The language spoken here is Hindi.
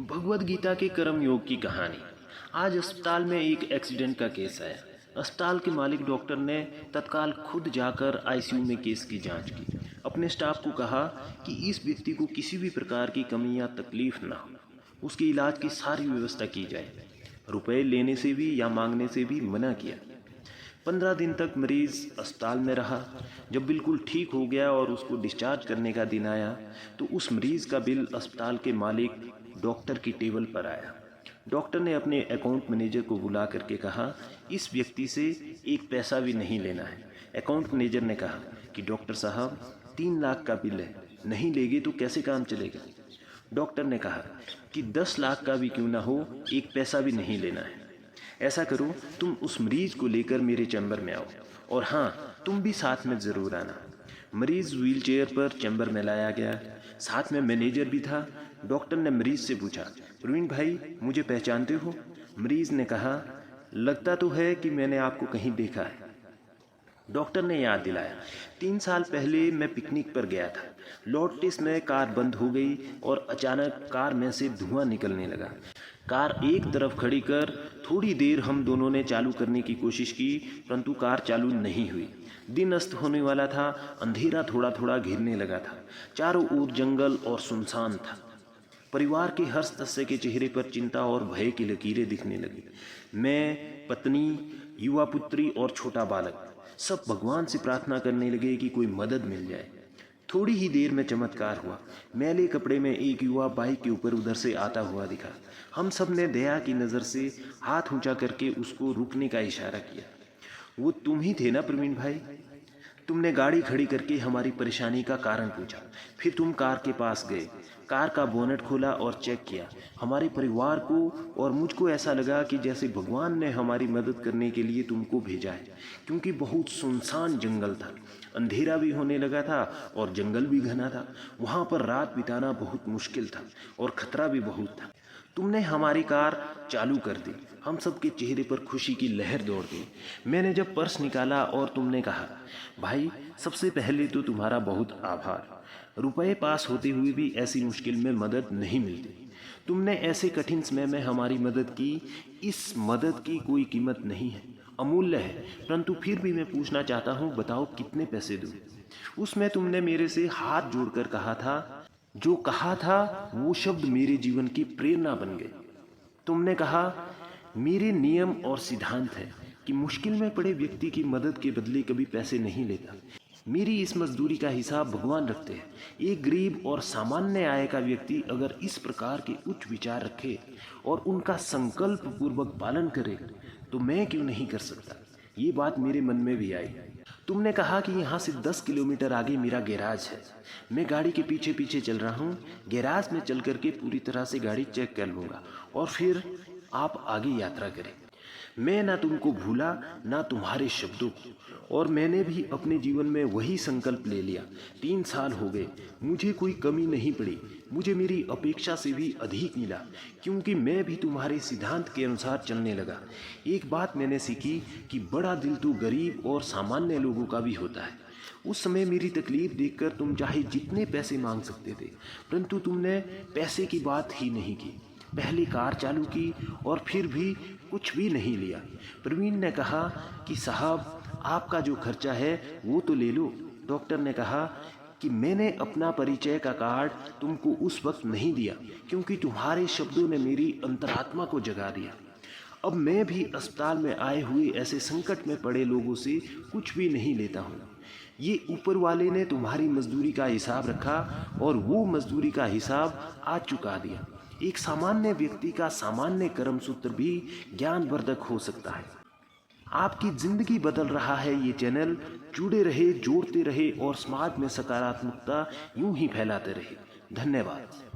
भगवद गीता के कर्म योग की कहानी। आज अस्पताल में एक एक्सीडेंट का केस आया। अस्पताल के मालिक डॉक्टर ने तत्काल खुद जाकर आईसीयू में केस की जांच की। अपने स्टाफ को कहा कि इस व्यक्ति को किसी भी प्रकार की कमी या तकलीफ ना हो, उसके इलाज की सारी व्यवस्था की जाए। रुपए लेने से भी या मांगने से भी मना किया। 15 दिन तक मरीज अस्पताल में रहा। जब बिल्कुल ठीक हो गया और उसको डिस्चार्ज करने का दिन आया तो उस मरीज का बिल अस्पताल के मालिक डॉक्टर की टेबल पर आया। डॉक्टर ने अपने अकाउंट मैनेजर को बुला करके कहा, इस व्यक्ति से एक पैसा भी नहीं लेना है। अकाउंट मैनेजर ने कहा कि डॉक्टर साहब 3 लाख का बिल है, नहीं लेंगे तो कैसे काम चलेगा। डॉक्टर ने कहा कि 10 लाख का भी क्यों ना हो, एक पैसा भी नहीं लेना है। ऐसा करो, तुम उस मरीज को लेकर मेरे चैम्बर में आओ और हाँ, तुम भी साथ में ज़रूर आना। मरीज व्हीलचेयर पर चैम्बर में लाया गया, साथ में मैनेजर भी था। डॉक्टर ने मरीज से पूछा, प्रवीण भाई मुझे पहचानते हो? मरीज ने कहा, लगता तो है कि मैंने आपको कहीं देखा है। डॉक्टर ने याद दिलाया, 3 साल पहले मैं पिकनिक पर गया था। लौटते समय कार बंद हो गई और अचानक कार में से धुआं निकलने लगा। कार एक तरफ खड़ी कर थोड़ी देर हम दोनों ने चालू करने की कोशिश की, परंतु कार चालू नहीं हुई। दिन अस्त होने वाला था, अंधेरा थोड़ा थोड़ा घिरने लगा था। चारों ओर जंगल और सुनसान था। परिवार के हर सदस्य के चेहरे पर चिंता और भय की लकीरें दिखने लगी। मैं, पत्नी, युवा पुत्री और छोटा बालक सब भगवान से प्रार्थना करने लगे कि कोई मदद मिल जाए। थोड़ी ही देर में चमत्कार हुआ। मैले कपड़े में एक युवा बाइक के ऊपर उधर से आता हुआ दिखा। हम सब ने दया की नज़र से हाथ ऊंचा करके उसको रुकने का इशारा किया। वो तुम ही थे ना प्रवीण भाई? तुमने गाड़ी खड़ी करके हमारी परेशानी का कारण पूछा। फिर तुम कार के पास गए, कार का बोनट खोला और चेक किया। हमारे परिवार को और मुझको ऐसा लगा कि जैसे भगवान ने हमारी मदद करने के लिए तुमको भेजा है, क्योंकि बहुत सुनसान जंगल था। अंधेरा भी होने लगा था और जंगल भी घना था। वहाँ पर रात बिताना बहुत मुश्किल था और खतरा भी बहुत था। तुमने हमारी कार चालू कर दी। हम सबके चेहरे पर खुशी की लहर दौड़ गई। मैंने जब पर्स निकाला और तुमने कहा, भाई सबसे पहले तो तुम्हारा बहुत आभार। रुपए पास होते हुए भी ऐसी मुश्किल में मदद नहीं मिलती। तुमने ऐसे कठिन समय में हमारी मदद की। इस मदद की कोई कीमत नहीं है, अमूल्य है। परंतु फिर भी मैं पूछना चाहता हूँ, बताओ कितने पैसे दूँ? उसमें तुमने मेरे से हाथ जोड़कर कहा था, जो कहा था वो शब्द मेरे जीवन की प्रेरणा बन गए। तुमने कहा, मेरे नियम और सिद्धांत है कि मुश्किल में पड़े व्यक्ति की मदद के बदले कभी पैसे नहीं लेता। मेरी इस मजदूरी का हिसाब भगवान रखते हैं। एक गरीब और सामान्य आय का व्यक्ति अगर इस प्रकार के उच्च विचार रखे और उनका संकल्प पूर्वक पालन करे तो मैं क्यों नहीं कर सकता। ये बात मेरे मन में भी आई। तुमने कहा कि यहाँ से 10 किलोमीटर आगे मेरा गैराज है। मैं गाड़ी के पीछे पीछे चल रहा हूँ। गैराज में चल करके पूरी तरह से गाड़ी चेक कर लूँगा और फिर आप आगे यात्रा करें। मैं ना तुमको भूला ना तुम्हारे शब्दों को, और मैंने भी अपने जीवन में वही संकल्प ले लिया। 3 साल हो गए, मुझे कोई कमी नहीं पड़ी। मुझे मेरी अपेक्षा से भी अधिक मिला, क्योंकि मैं भी तुम्हारे सिद्धांत के अनुसार चलने लगा। एक बात मैंने सीखी कि बड़ा दिल तो गरीब और सामान्य लोगों का भी होता है। उस समय मेरी तकलीफ देखकर तुम चाहे जितने पैसे मांग सकते थे, परंतु तुमने पैसे की बात ही नहीं की। पहले कार चालू की और फिर भी कुछ भी नहीं लिया। प्रवीण ने कहा कि साहब आपका जो खर्चा है वो तो ले लो। डॉक्टर ने कहा कि मैंने अपना परिचय का कार्ड तुमको उस वक्त नहीं दिया, क्योंकि तुम्हारे शब्दों ने मेरी अंतरात्मा को जगा दिया। अब मैं भी अस्पताल में आए हुए ऐसे संकट में पड़े लोगों से कुछ भी नहीं लेता हूँ। ये ऊपर वाले ने तुम्हारी मजदूरी का हिसाब रखा और वो मजदूरी का हिसाब आज चुका दिया। एक सामान्य व्यक्ति का सामान्य कर्म सूत्र भी ज्ञानवर्धक हो सकता है। आपकी जिंदगी बदल रहा है ये चैनल। जुड़े रहे, जोड़ते रहे और समाज में सकारात्मकता यूं ही फैलाते रहे। धन्यवाद।